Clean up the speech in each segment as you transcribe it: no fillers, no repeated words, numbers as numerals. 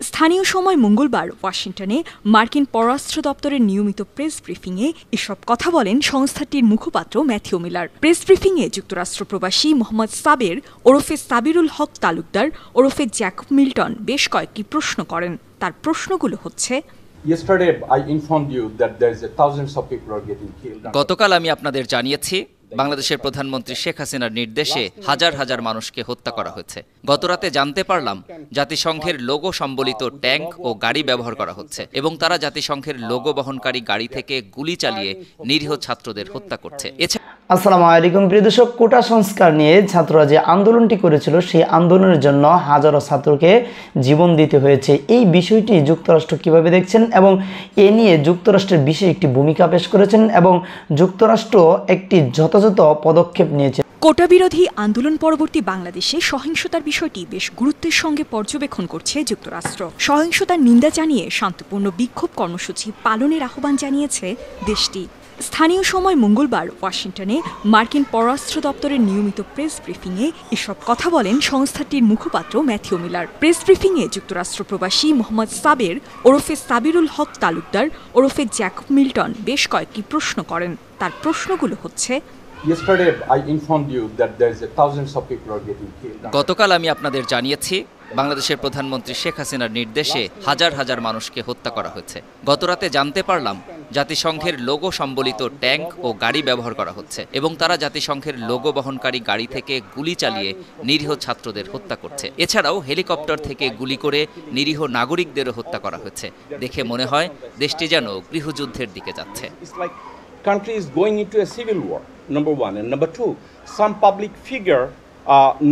স্থানীয় সময় মঙ্গলবার ওয়াশিংটনে মার্কিন পররাষ্ট্র দপ্তরের নিয়মিত প্রেস ব্রিফিংয়ে এসব কথা বলেন সংস্থাটির মুখপাত্র ম্যাথিউ মিলার। প্রেস ব্রিফিংয়ে যুক্তরাষ্ট্র প্রবাসী মোহাম্মদ সাবের ওরফে সাবিরুল হক তালুকদার ওরফে জ্যাকব মিল্টন বেশ কয়েকটি প্রশ্ন করেন। তার প্রশ্নগুলো হচ্ছে, গতকাল আমি আপনাদের জানিয়েছি বাংলাদেশের প্রধানমন্ত্রী শেখ হাসিনার নির্দেশে হাজার হাজার মানুষকে হত্যা করা হয়েছে। গতরাতে জানতে পারলাম জাতিসংঘের লোগো সম্বলিত ট্যাঙ্ক ও গাড়ি ব্যবহার করা হচ্ছে এবং তারা জাতিসংঘের লোগো বহনকারী গাড়ি থেকে গুলি চালিয়ে নিরীহ ছাত্রদের হত্যা করছে। আসসালামু আলাইকুম প্রিয় দর্শক, কোটা সংস্কার নিয়ে ছাত্ররা যে আন্দোলনটি করেছিল সেই আন্দোলনের জন্য হাজারো ছাত্রকে জীবন দিতে হয়েছে। এই বিষয়টি যুক্তরাষ্ট্র কিভাবে দেখছেন এবং এ নিয়ে যুক্তরাষ্ট্রের বিশেষ একটি ভূমিকা পেশ করেছেন এবং যুক্তরাষ্ট্র একটি যথাযথ পদক্ষেপ নিয়েছে। কোটা বিরোধী আন্দোলন পরবর্তী বাংলাদেশে সহিংসতার বিষয়টি বেশ গুরুত্বের সঙ্গে পর্যবেক্ষণ করছে যুক্তরাষ্ট্র। সহিংসতার নিন্দা জানিয়ে শান্তিপূর্ণ বিক্ষোভ কর্মসূচি পালনের আহ্বান জানিয়েছে দেশটি। স্থানীয় সময় মঙ্গলবার ওয়াশিংটনে মার্কিন পররাষ্ট্র দপ্তরের নিয়মিত প্রেস ব্রিফিংয়ে এসব কথা বলেন সংস্থাটির মুখপাত্র ম্যাথিউ মিলার। প্রেস ব্রিফিংয়ে যুক্তরাষ্ট্র প্রবাসী মোহাম্মদ সাবের ওরফে সাবিরুল হক তালুকদার ওরফে জ্যাকব মিল্টন বেশ কয়েকটি প্রশ্ন করেন। তার প্রশ্নগুলো হচ্ছে, গতকাল আমি আপনাদের জানিয়েছি বাংলাদেশের প্রধানমন্ত্রী শেখ হাসিনার নির্দেশে হাজার হাজার মানুষকে হত্যা করা হয়েছে। গতরাতে জানতে পারলাম জাতিসংঘের লোগো সম্বলিত ট্যাঙ্ক ও গাড়ি ব্যবহার করা হচ্ছে এবং তারা জাতিসংঘের লোগো বহনকারী গাড়ি থেকে গুলি চালিয়ে নিরীহ ছাত্রদের হত্যা করছে। এছাড়াও হেলিকপ্টার থেকে গুলি করে নিরীহ নাগরিকদেরও হত্যা করা হয়েছে। দেখে মনে হয় দেশটি যেন গৃহযুদ্ধের দিকে যাচ্ছে। Country is going into a civil war, number one, and number two, some public figure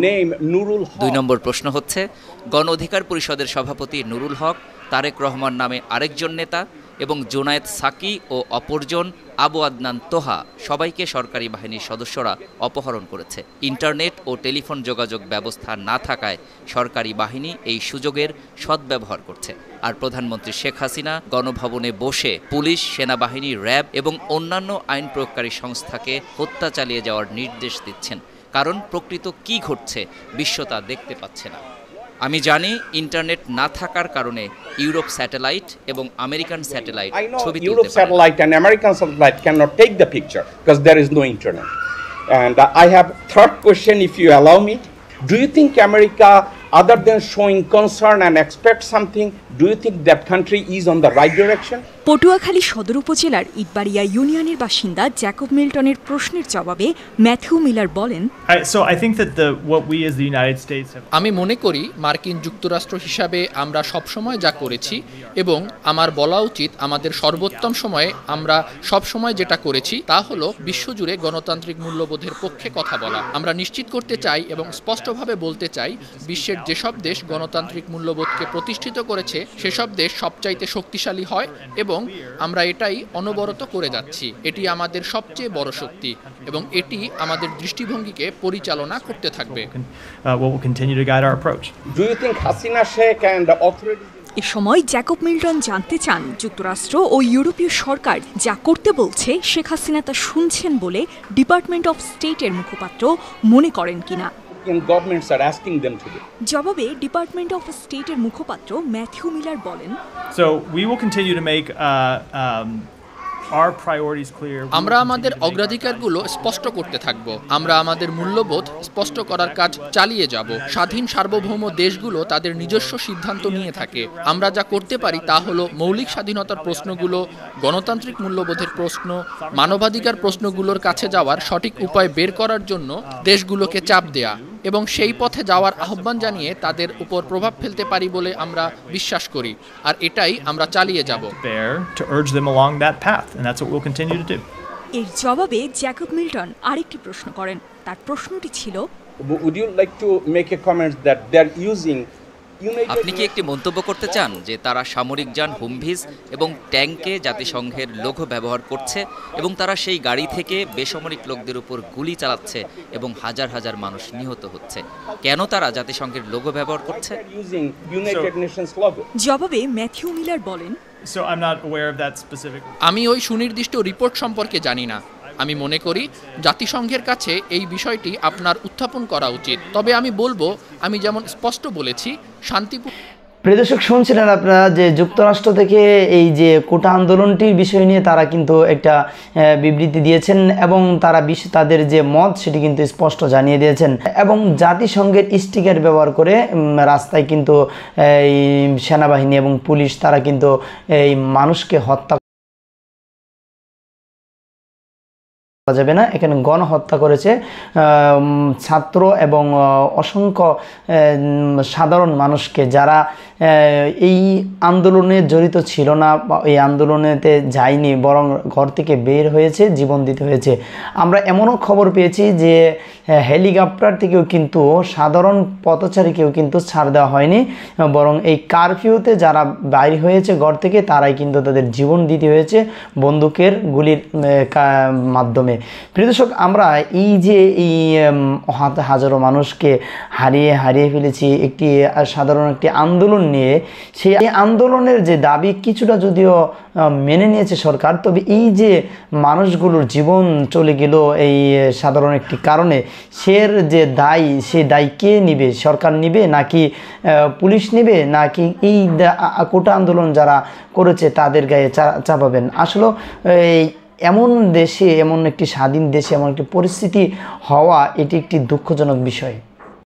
name Nurul Haq. 2 নম্বর প্রশ্ন হচ্ছে, গণ অধিকার পরিষদের সভাপতি নুরুল হক, তারেক রহমান নামে আরেকজন নেতা এবং জোনায়েদ সাকি ও অপরজন আবু আদনান তোহা সবাইকে সরকারি বাহিনীর সদস্যরা অপহরণ করেছে। ইন্টারনেট ও টেলিফোন যোগাযোগ ব্যবস্থা না থাকায় সরকারি বাহিনী এই সুযোগের সদ্ব্যবহার করছে। আর প্রধানমন্ত্রী শেখ হাসিনা গণভবনে বসে পুলিশ, সেনাবাহিনী, র্যাব এবং অন্যান্য আইন প্রয়োগকারী সংস্থাকে হত্যা চালিয়ে যাওয়ার নির্দেশ দিচ্ছেন। কারণ প্রকৃত কি ঘটছে বিশ্ব তা দেখতে পাচ্ছে না। আমি জানি ইন্টারনেট না থাকার কারণে ইউরোপ স্যাটেলাইট এবং আমেরিকান স্যাটেলাইট ছবি তুলতে Europe satellite and American satellite cannot take the picture because there is no internet. And I have third question, if you allow me. Do you think America, other than showing concern and expect something, do you think that country is on the right direction? Patuakhali সদর উপজেলার ইটবাড়িয়া ইউনিয়নের বাসিন্দা Jacob মিল্টনের প্রশ্নের জবাবে Matthew Miller বলেন, আমি মনে করি মার্কিন যুক্তরাষ্ট্র হিসাবে আমরা সবসময় যা করেছি এবং আমার বলা উচিত আমাদের সর্বোত্তম সময়ে আমরা সবসময় যেটা করেছি তা হলো বিশ্বজুড়ে গণতান্ত্রিক মূল্যবোধের পক্ষে কথা বলা। আমরা নিশ্চিত করতে চাই এবং স্পষ্টভাবে বলতে চাই বিশ্বের যেসব দেশ গণতান্ত্রিক মূল্যবোধকে প্রতিষ্ঠিত করেছে সেসব দেশ সবচাইতে শক্তিশালী হয় এবং আমরা এটাই অনবরত করে যাচ্ছি। এটি আমাদের সবচেয়ে বড় শক্তি এবং এটি আমাদের দৃষ্টিভঙ্গিকে পরিচালনা করতে থাকবে। এ সময় জ্যাকব মিল্টন জানতে চান যুক্তরাষ্ট্র ও ইউরোপীয় সরকার যা করতে বলছে শেখ হাসিনা তা শুনছেন বলে ডিপার্টমেন্ট অফ স্টেটের মুখপাত্র মনে করেন কিনা। জবাবে ডিপার্টমেন্ট অফ স্টেটের মুখপাত্র ম্যাথিউ মিলার বলেন, আমরা আমাদের অগ্রাধিকারগুলো স্পষ্ট করতে থাকব। আমরা আমাদের মূল্যবোধ স্পষ্ট করার কাজ চালিয়ে যাব। স্বাধীন সার্বভৌম দেশগুলো তাদের নিজস্ব সিদ্ধান্ত নিয়ে থাকে। আমরা যা করতে পারি তা হলো মৌলিক স্বাধীনতার প্রশ্নগুলো, গণতান্ত্রিক মূল্যবোধের প্রশ্ন, মানবাধিকার প্রশ্নগুলোর কাছে যাওয়ার সঠিক উপায় বের করার জন্য দেশগুলোকে চাপ দেয়া এবং সেই পথে যাওয়ার আহ্বান জানিয়ে তাদের উপর প্রভাব ফেলতে পারি বলে আমরা বিশ্বাস করি। আর এটাই আমরা চালিয়ে যাব। এর জবাবে জ্যাকব মিল্টন আরেকটি প্রশ্ন করেন। তার প্রশ্নটি ছিল, আপনি কি একটি মন্তব্য করতে চান যে তারা সামরিক যান, হুমভিজ এবং ট্যাঙ্কে জাতিসংঘের লোগো ব্যবহার করছে এবং তারা সেই গাড়ি থেকে বেসামরিক লোকদের উপর গুলি চালাচ্ছে এবং হাজার হাজার মানুষ নিহত হচ্ছে? কেন তারা জাতিসংঘের লোগো ব্যবহার করছে? জবাবে ম্যাথিউ মিলার বলেন, আমি ওই সুনির্দিষ্ট রিপোর্ট সম্পর্কে জানি না। আমি মনে করি জাতিসংঘের কাছে এই বিষয়টি আপনার উত্থাপন করা উচিত। তবে আমি বলবো, আমি যেমন স্পষ্ট বলেছি, শান্তিপূর্ণ প্রিয় দর্শক, শুনছিলেন আপনারা যে যুক্তরাষ্ট্র থেকে এই যে কোটা আন্দোলনটির বিষয় নিয়ে তারা কিন্তু একটা বিবৃতি দিয়েছেন এবং তারা তাদের যে মত সেটি কিন্তু স্পষ্ট জানিয়ে দিয়েছেন এবং জাতিসংঘের স্টিকার ব্যবহার করে রাস্তায় কিন্তু এই সেনাবাহিনী এবং পুলিশ তারা কিন্তু এই মানুষকে হত্যা যাবে না, এখানে গণহত্যা করেছে ছাত্র এবং অসংখ্য সাধারণ মানুষকে যারা এই আন্দোলনে জড়িত ছিল না বা এই আন্দোলনেতে যায়নি, বরং ঘর থেকে বের হয়েছে, জীবন দিতে হয়েছে। আমরা এমনও খবর পেয়েছি যে হেলিকপ্টার থেকেও কিন্তু সাধারণ পথচারীকেও কিন্তু ছাড় দেওয়া হয়নি, বরং এই কারফিউতে যারা বাইর হয়েছে ঘর থেকে তারাই কিন্তু তাদের জীবন দিতে হয়েছে বন্দুকের গুলির মাধ্যমে। প্রিয় দর্শক, আমরা এই যে এই হাজারো মানুষকে হারিয়ে ফেলেছি একটি সাধারণ একটি আন্দোলন নিয়ে, সেই আন্দোলনের যে দাবি কিছুটা যদিও মেনে নিয়েছে সরকার, তবে এই যে মানুষগুলোর জীবন চলে গেল এই সাধারণ একটি কারণে, সের যে দায়, সেই দায় কে নিবে? সরকার নিবে নাকি পুলিশ নিবে নাকি এই কোটা আন্দোলন যারা করেছে তাদের গায়ে চাপাবেন? আসলে এই এমন দেশে, এমন একটি স্বাধীন দেশে এমন একটি পরিস্থিতি হওয়া, এটি একটি দুঃখজনক বিষয়।